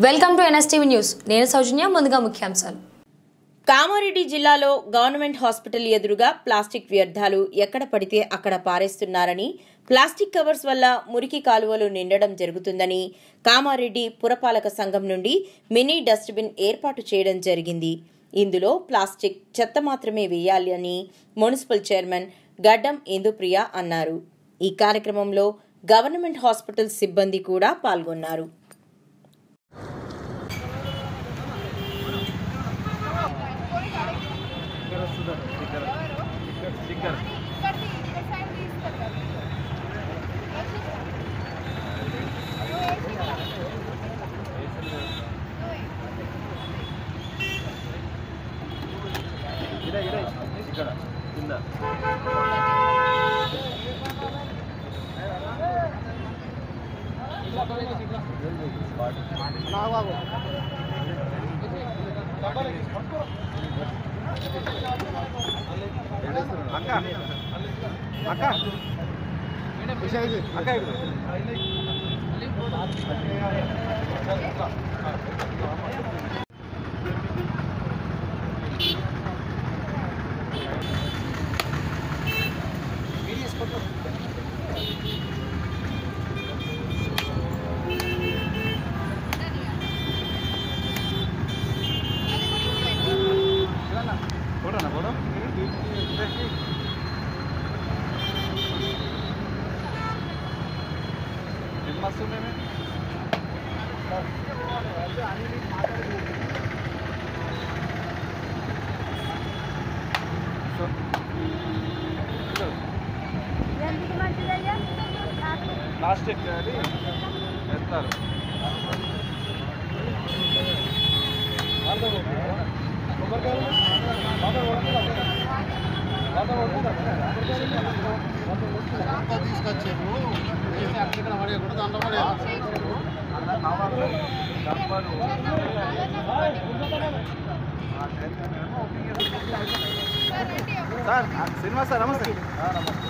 Welcome to NSTV news. నేను సౌజన్య. ముందుగా ముఖ్యాంశాలు. కామారెడ్డి జిల్లాలో గవర్నమెంట్ హాస్పిటల్ ఎదురుగా ప్లాస్టిక్ వ్యర్థాలు ఎక్కడ పడితే అక్కడ పారేస్తున్నారని, ప్లాస్టిక్ కవర్స్ వల్ల మురికి కాలువలు నిండడం జరుగుతుందని కామారెడ్డి పురపాలక సంఘం నుండి మినీ డస్ట్బిన్ ఏర్పాటు చేయడం జరిగింది. ఇందులో ప్లాస్టిక్ చెత్త మాత్రమే వేయాలని మున్సిపల్ చైర్మన్ గడ్డం ఇందుప్రియ అన్నారు. ఈ కార్యక్రమంలో గవర్నమెంట్ హాస్పిటల్ సిబ్బంది కూడా పాల్గొన్నారు. ప్లాస్టిక్ అది ఎత్తారు. తీసుకొచ్చారు అక్కడ పడే కూడా దండ పడే సార్ సినిమా సార్. నమస్తే. నమస్తే.